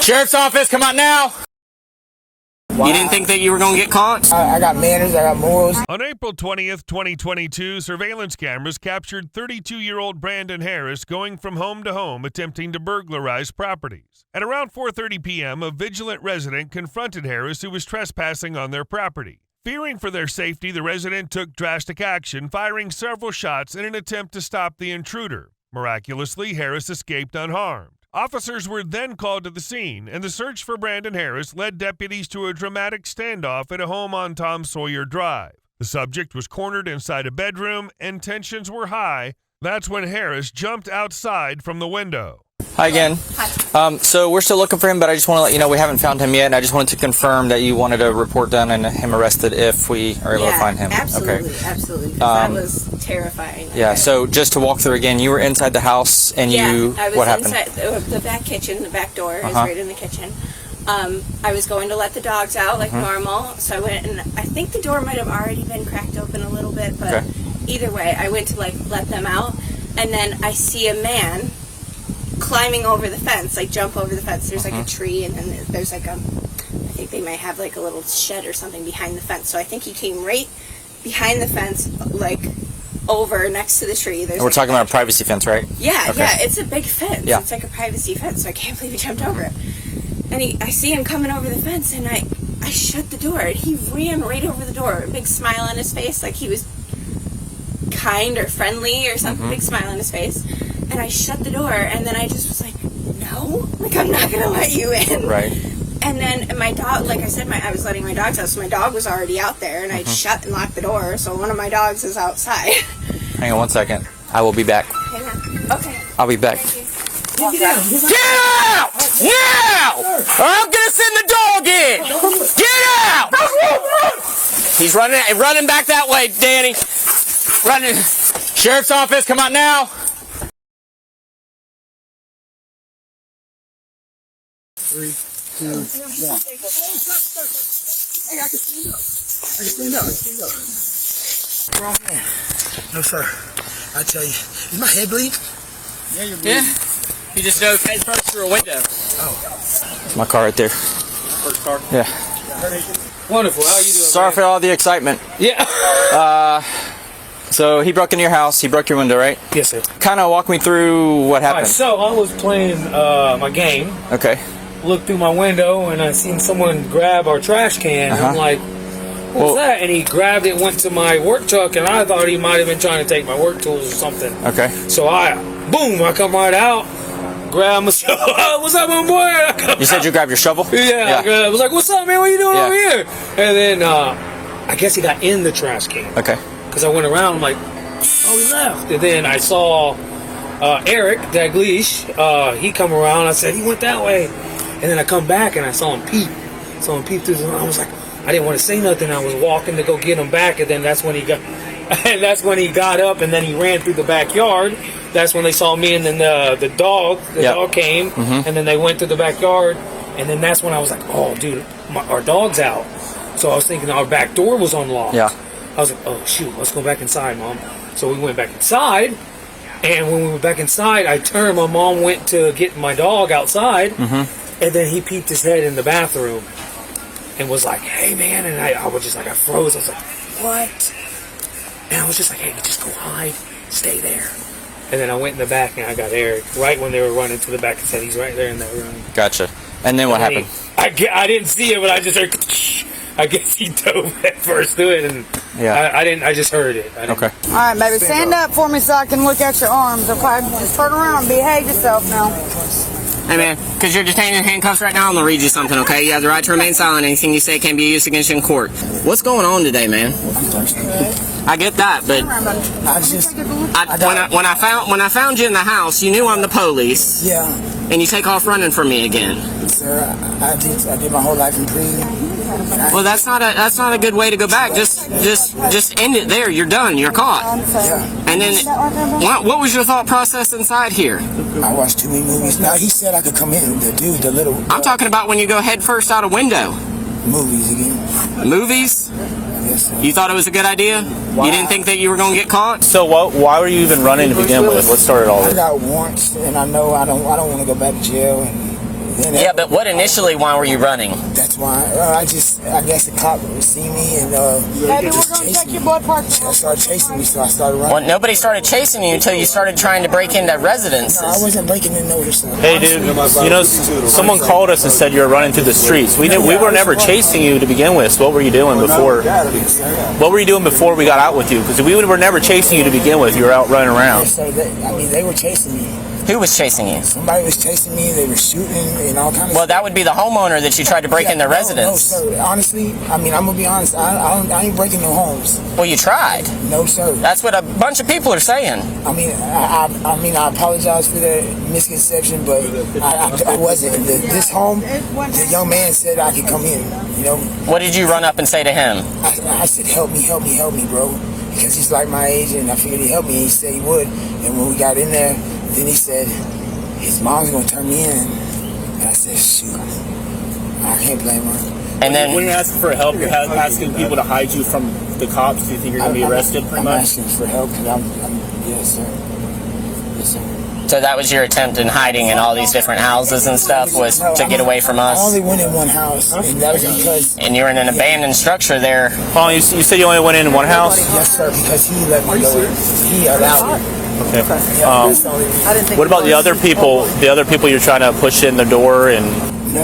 Sheriff's office, come out now. You didn't think that you were going to get caught? I got manners, I got morals. On April 20th, 2022, surveillance cameras captured 32-year-old Brandon Harris going from home to home attempting to burglarize properties. At around 4:30 p.m., a vigilant resident confronted Harris, who was trespassing on their property. Fearing for their safety, the resident took drastic action, firing several shots in an attempt to stop the intruder. Miraculously, Harris escaped unharmed. Officers were then called to the scene, and the search for Brandon Harris led deputies to a dramatic standoff at a home on Tom Sawyer Drive. The subject was cornered inside a bedroom, and tensions were high. That's when Harris jumped outside from the window. Hi again. Hi. So we're still looking for him, but I just want to let you know we haven't found him yet, and I just wanted to confirm that you wanted a report done and him arrested if we are able to find him. Absolutely, Okay. absolutely. That was terrifying. Yeah, so just to walk through again, you were inside the house, and what happened? Inside the back kitchen. The back door is right in the kitchen. I was going to let the dogs out like normal, so I went, and I think the door might have already been cracked open a little bit, but either way, I went to let them out, and then I see a man climbing over the fence, jump over the fence. There's a tree, and then there's I think they might have a little shed or something behind the fence. So I think he came right behind the fence, over next to the tree. There's We're talking about a privacy fence, right? Yeah, yeah, it's a big fence. Yeah. It's like a privacy fence, so I can't believe he jumped over it. And I see him coming over the fence, and I shut the door. He ran right over the door, a big smile on his face, like he was kind or friendly or something, big smile on his face. And I shut the door, and then I just was like, no, I'm not going to let you in. Right. And then my dog, like I said, I was letting my dogs out, so my dog was already out there, and I'd shut and locked the door, so one of my dogs is outside. Hang on one second. I will be back. Hang on. Okay. I'll be back. Thank you. Get out! Now! Or I'm gonna send the dog in! Get out! He's running back that way, Danny. Running. Sheriff's office, come out now. 3, 2, 1. Hey, I can stand up. Wrong man. No, sir. I tell you, is my head bleeding? Yeah, you're bleeding. Yeah. You just dove head first through a window. Oh. My car right there. First car? Yeah. Wonderful. How are you doing? Sorry for all the excitement. Yeah. So he broke into your house. He broke your window, right? Yes, sir. Kind of walk me through what happened. Right, so I was playing my game. Okay. Looked through my window and I seen someone grab our trash can. And I'm like, what's that? And he grabbed it, went to my work truck, and I thought he might have been trying to take my work tools or something. Okay. So I come right out, grab my shovel. What's up, my boy? You said you grabbed your shovel? Yeah. I was like, what's up, man? What are you doing over here? And then I guess he got in the trash can. Okay. Because I went around, I'm like, oh, he left. And then I saw Eric Daglish. He come around. I said, he went that way. And then I come back and I saw him peep. Through the. I was like, I didn't want to say nothing. I was walking to go get him back, and then that's when he got up, and then he ran through the backyard. That's when they saw me, and then the dog came, and then they went to the backyard, and then that's when I was like, oh, dude, our dog's out. So I was thinking our back door was unlocked. Yeah. I was like, oh shoot, let's go back inside, Mom. So we went back inside, and when we were back inside, I turned. My mom went to get my dog outside, and then he peeped his head in the bathroom. And was like, hey, man. And I was just like, I froze. I was like, what? And I was just like, hey, just go hide. Stay there. And then I went in the back and I got Eric right when they were running to the back and said, he's right there in that room. Gotcha. And then what happened? I didn't see it, but I just heard, I guess he dove head first to it. And I just heard it. Okay. All right, baby, stand up for me so I can look at your arms, okay? Just turn around and behave yourself now. Hey, man, because you're detained in handcuffs right now, I'm going to read you something, okay? You have the right to remain silent. Anything you say can be used against you in court. What's going on today, man? I get that, but when I found you in the house, you knew I'm the police. Yeah. And you take off running from me again. Sir, I did my whole life in prison. Well, that's not a good way to go back. Just end it there. You're done. You're caught. Yeah. And then, what was your thought process inside here? I watched too many movies. Now, he said I could come in. The little... I'm talking about when you go head first out a window. Movies again. Movies? Yes, sir. You thought it was a good idea? Wow. You didn't think that you were going to get caught? So why were you even running to begin with? What started all I this? got warrants, and I know I don't want to go back to jail. And Then Yeah, but why were you running? That's why I guess the cop would see me and Maybe we're just going to chase check me. your blood pressure. I started chasing me, so I started running. Well, nobody started chasing you until you started trying to break into residences. No, I wasn't breaking in no sir. Hey, dude, you know, someone called us and said you were running through the streets. We were never chasing you to begin with. So what were you doing before? What were you doing before we got out with you? Because we were never chasing you to begin with. You were out running around. So they were chasing me. Who was chasing you? Somebody was chasing me. They were shooting and all kinds of. Well, that would be the homeowner that you tried to break in their residence. No, sir. Honestly, I'm gonna be honest. I ain't breaking no homes. Well, you tried. No, sir. That's what a bunch of people are saying. I apologize for the misconception, but I wasn't. This home, the young man said I could come in. You know. What did you run up and say to him? I said, help me, bro, because he's like my age, and I figured he'd help me. He said he would, and when we got in there, then he said his mom's gonna turn me in, and I said, shoot, I can't blame her. And then when you're asking for help, you're asking people to hide you from the cops. Do you think you're going to be arrested? I'm asking for help because I'm yes, sir. Yes, sir. So that was your attempt in hiding in all these different houses and stuff, was to get away from us? I only went in one house, and that was because. And you're in an abandoned structure there. Oh, you said you only went in one house? Yes, sir, because he let me go in. He allowed me. Okay. What about the other people? The other people you're trying to push in the door and.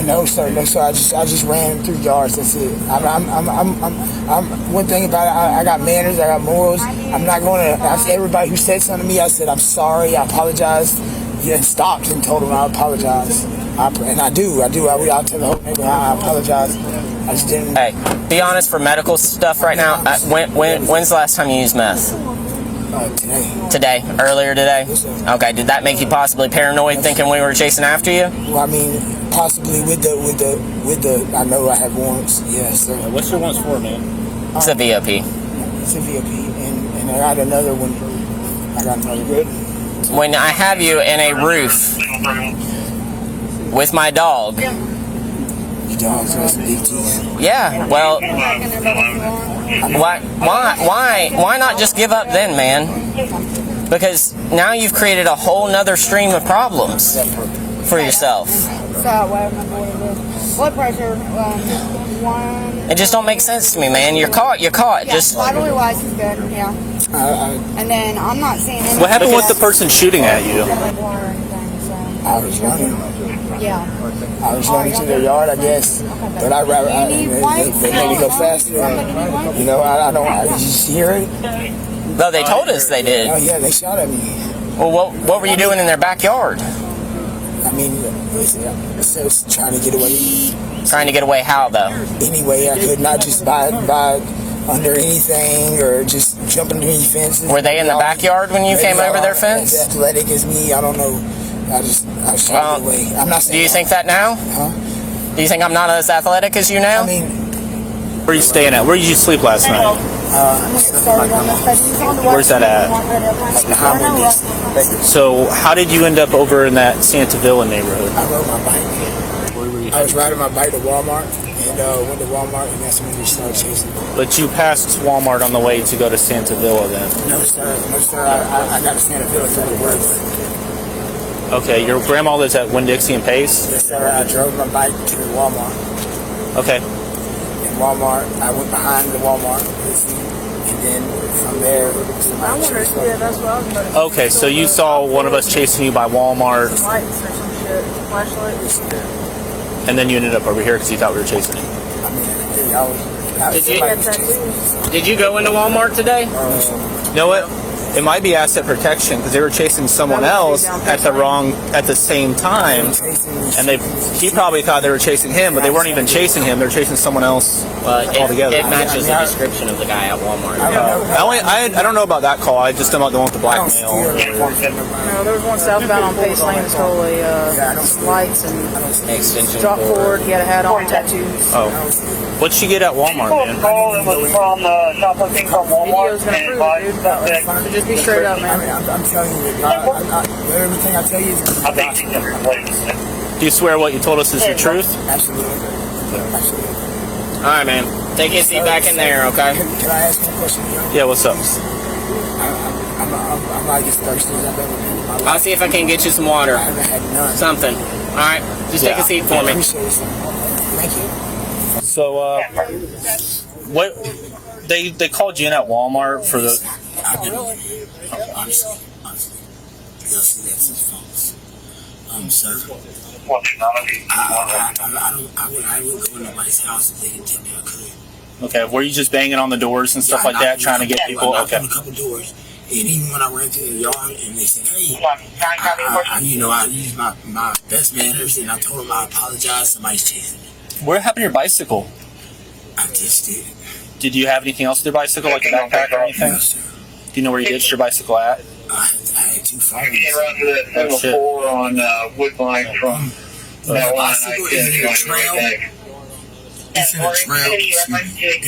No, sir. I just ran through yards. That's it. I'm one thing about it. I got manners. I got morals. I'm not going to ask everybody who said something to me. I said I'm sorry. I apologize. Yeah, and stopped and told them I apologize. And I do. I'll tell the whole neighborhood I apologize. I just didn't. Hey, be honest, for medical stuff right now. When's the last time you used meth? Today. Today? Earlier today? Yes, sir. Okay. Did that make you possibly paranoid, thinking we were chasing after you? Well, I mean, possibly with the. I know I have warrants. Yes, sir. What's your warrants for, man? It's a VOP. It's a VOP, and I got another one. I got another good. When I have you in a roof with my dog. Your dog's got some big teeth. Yeah. Well. Why not just give up then, man? Because now you've created a whole nother stream of problems for yourself. Blood pressure, It just don't make sense to me, man. You're caught. Yeah, Just vitally wise is good, yeah. And then I'm not seeing anything. What happened with the person shooting at you? I was running. Yeah. I was running to their yard, I guess. But they made me go faster. You know, I don't. Did you hear it? though they told us they did. Oh yeah, they shot at me. Well, what were you doing in their backyard? I mean, I was trying to get away. Trying to get away how though? Any way I could, not just by under anything or just jumping through any fences. Were they in the backyard when you came over their fence? As athletic as me, I don't know. I was trying to get away. I'm not saying. Do you think that now? Huh? Do you think I'm not as athletic as you now? I mean, where are you staying at? Where did you sleep last night? Where's that at? So how did you end up over in that Santa Villa neighborhood? I rode my bike. I was riding my bike to Walmart and went to Walmart, and that's when they started chasing me. But you passed Walmart on the way to go to Santa Villa then? No sir. I got to Santa Villa to the work. Okay, your grandma lives at Winn-Dixie and Pace? Yes sir. I drove my bike to Walmart. Okay. In Walmart, I went behind the Walmart, and then from there, somebody chased me. that's what I was about to Okay, so you saw one of us chasing you by Walmart, lights or some shit, flashlights. and then you ended up over here because you thought we were chasing you. I mean, I was Did you go into Walmart today? You know what? It might be asset protection because they were chasing someone else at the same time, and he probably thought they were chasing him, but they weren't even chasing him. They were chasing someone else altogether. It matches the description of the guy at Walmart. I don't know about that call. I just know about the one with the blackmail. No, there was one southbound on Pace Lane that stole lights and Extension drop cord. cord. He had a hat on, tattoos. Oh, what'd she get at Walmart, man? Video's gonna prove it, dude. So just be straight up, man. I'm telling you, everything I tell you is Do you swear what you told us is the truth? absolutely. All right, man. Take your seat back in there, okay? Can I ask you a question? Yeah, what's up? I'm like as thirsty as I've ever been in my life. I'll see if I can get you some water. I haven't had none. Something. All right, just take a seat for I me. appreciate it. Thank you. So, what they called you in at Walmart for the? I've been over here. Honestly. They'll see that's his faults. Sir. I wouldn't go in nobody's house if they didn't tell me I could. Okay, were you just banging on the doors and stuff like that, trying to get people? I knocked on a couple doors, and even when I ran through the yard, and they said, "Hey, I used my best manners, and I told them I apologize. Somebody's chasing me." What happened to your bicycle? I just did. Did you have anything else with your bicycle, like a backpack or anything? No, sir. Do you know where you ditched your bicycle at? I had 2 phones. Around to that 704 on Woodbine from that one. Bicycle is in a trail. It's in a trail. In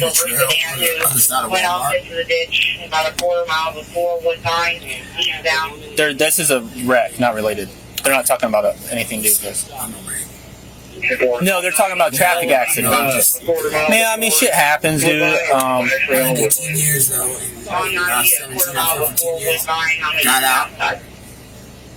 a trail on the other side of Went off Walmart. into the ditch about a quarter mile before Woodbine. He's down. This is a wreck, not related. They're not talking about anything to do with this. I'm a wreck. No, they're talking about traffic accidents. Man, I mean, shit happens, dude. I did 10 years though, and I was 17 after 10 years. Got out,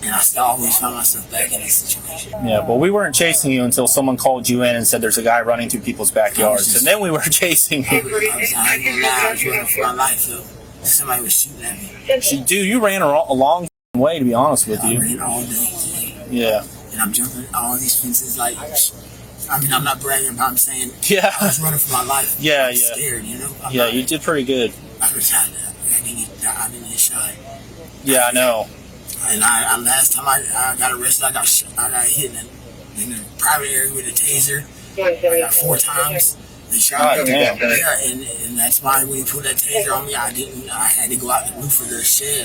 and I still always found myself back in this situation. Yeah, well, we weren't chasing you until someone called you in and said there's a guy running through people's backyards, and then we were chasing you. I ain't gonna lie, I was running for my life though. Somebody was shooting at me. Dude, you ran a long way, to be honest with I you. ran all day. Yeah. And I'm jumping all these fences like, I mean, I'm not bragging, but I'm saying Yeah. I was running for my life. Yeah, I was yeah. scared, you know? Yeah, you did pretty good. I just had to, I didn't get shot. Yeah, I know. And last time I got arrested, I got hit in a private area with a taser. I got 4 times. They shot me. damn. Yeah, and that's why when he put that taser on me, I had to go out the roof of the shed.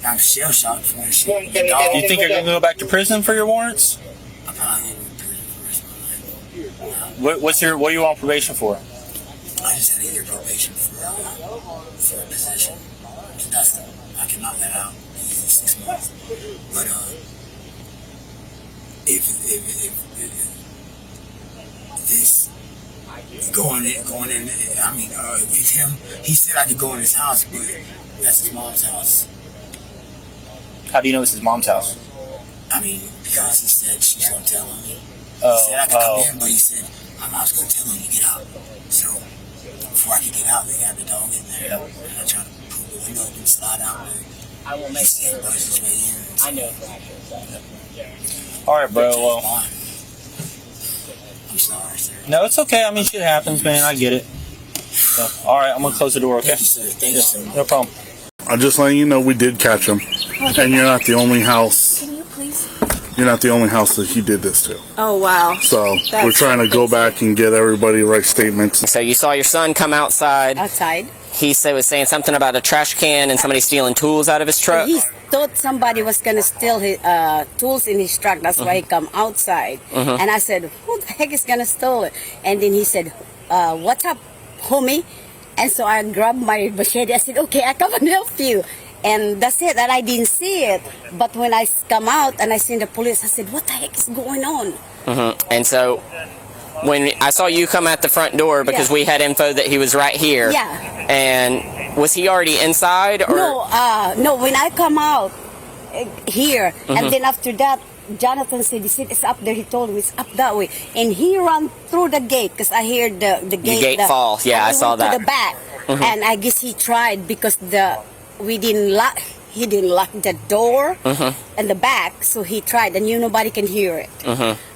I'm shell shocked from that shit. Do you think you're going to go back to prison for your warrants? I'm probably going to go to prison for the rest of my life. What are you on probation for? I just had a year probation for possession. I can knock that out in 6 months. But if this going in, I mean, with him, he said I could go in his house, but that's his mom's house. How do you know it's his mom's house? I mean, because he said she's gonna tell him. He said I could come in, but he said my mom's gonna tell him to get out. So before I could get out, they had the dog in there, and I tried to pull the window open, slide out. He said, "Boys, his way in." I know. All right, bro. Well, I'm sorry, sir. no, it's okay. I mean, shit happens, man. I get it. So, all right, I'm gonna close the door. Okay. Thank you, sir. Thank you so much. No problem. I'm just letting you know we did catch him, and you're not the only house. Can you please? You're not the only house that he did this to. Oh, wow. So we're trying to go back and get everybody right statements. So you saw your son come outside. Outside. He was saying something about a trash can and somebody stealing tools out of his truck. He thought somebody was gonna steal his tools in his truck. That's why he come outside. And I said, "Who the heck is gonna steal it?" And then he said, "What's up, homie?" And so I grabbed my machete. I said, "Okay, I come and help you." And that's it. And I didn't see it. But when I come out and I seen the police, I said, "What the heck is going on?" And so when I saw you come at the front door, because we had info that he was right here. Yeah. And was he already inside? Or? No. When I come out here, and then after that, Jonathan said, it's up there. He told me it's up that way, and he ran through the gate because I heard the gate fall. Yeah, I saw that. To the back, and I guess he tried because we didn't lock. He didn't lock the door and the back, so he tried, and nobody can hear it.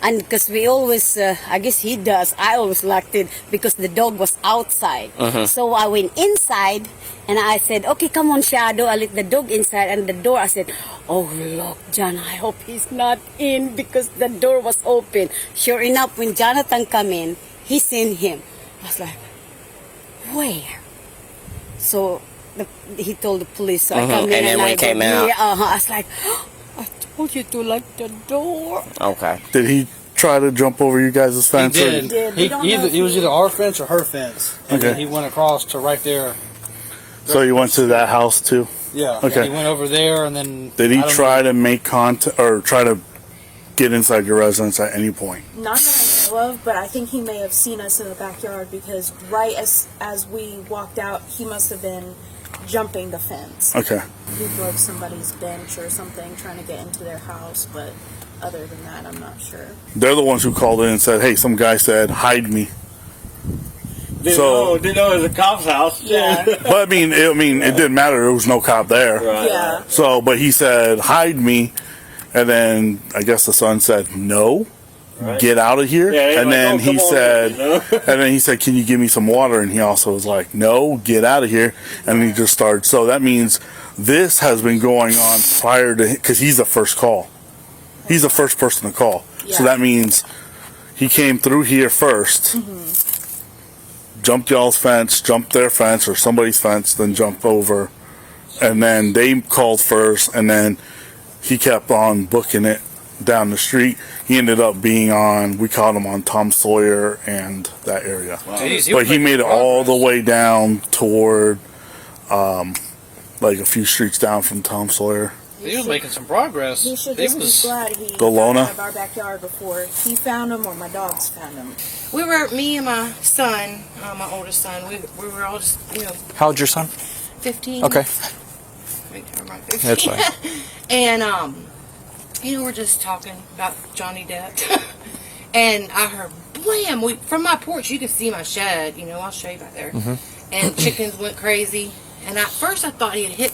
And because we always, I guess he does, I always locked it because the dog was outside. So I went inside, and I said, "Okay, come on, Shadow." I let the dog inside, and the door, I said, "Oh, look, John, I hope he's not in," because the door was open. Sure enough, when Jonathan come in, he seen him. I was like, "Where?" So he told the police. So I come in, And then when he came out, I was like, "I told you to lock the door." Okay. Did he try to jump over you guys' He fence? did. He was either our fence or her fence. And then Okay. he went across to right there. So you went to that house too? Yeah. Okay. He went over there and then. Did he I don't try to make contact or try to get inside your residence at any point? Not that I know of, but I think he may have seen us in the backyard because right as we walked out, he must have been jumping the fence. Okay. He broke somebody's bench or something trying to get into their house, but other than that, I'm not sure. They're the ones who called in and said, hey, some guy said, hide me. Didn't know it was a cop's house. Yeah. But I mean, it didn't matter. There was no cop there. Right. Yeah. So, but he said, hide me. And then I guess the son said, no, get out of here. Yeah, and then he said, and then he said, can you give me some water? And he also was like, no, get out of here. And he just started. So that means this has been going on prior to, because he's the first call. He's the first person to call. Yeah. So that means he came through here 1st, jumped y'all's fence, jumped their fence or somebody's fence, then jumped over. And then they called first, and then he kept on booking it down the street. He ended up being on, we caught him on Tom Sawyer and that area. Wow. Jeez, But he made it all the way down toward, like a few streets down from Tom Sawyer. He was making some progress. He should He just was- be glad he The Lona? got out of our backyard before he found him or my dogs found him. We were, me and my son, my oldest son, we were all just, How old's your son? 15. Okay. Wait, never mind, 15. That's fine. And, we're just talking about Johnny Depp. And I heard, blam! From my porch, you could see my shed. I'll show you back there. And chickens went crazy. And at first I thought he had hit.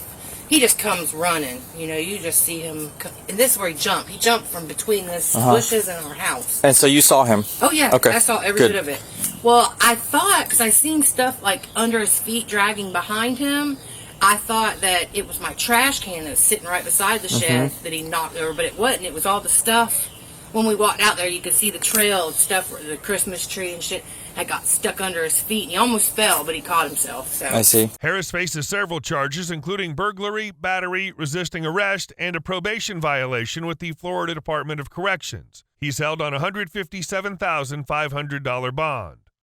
He just comes running. You just see him. And this is where he jumped. He jumped from between the bushes and our house. And so you saw him? Oh, yeah. Okay. I saw every Good. bit of it. Well, I thought, because I seen stuff like under his feet dragging behind him, I thought that it was my trash can that was sitting right beside the shed that he knocked over, but it wasn't. It was all the stuff. When we walked out there, you could see the trail of stuff, the Christmas tree and shit, that got stuck under his feet. And he almost fell, but he caught himself. So. I see. Harris faces several charges, including burglary, battery, resisting arrest, and a probation violation with the Florida Department of Corrections. He's held on a $157,500 bond.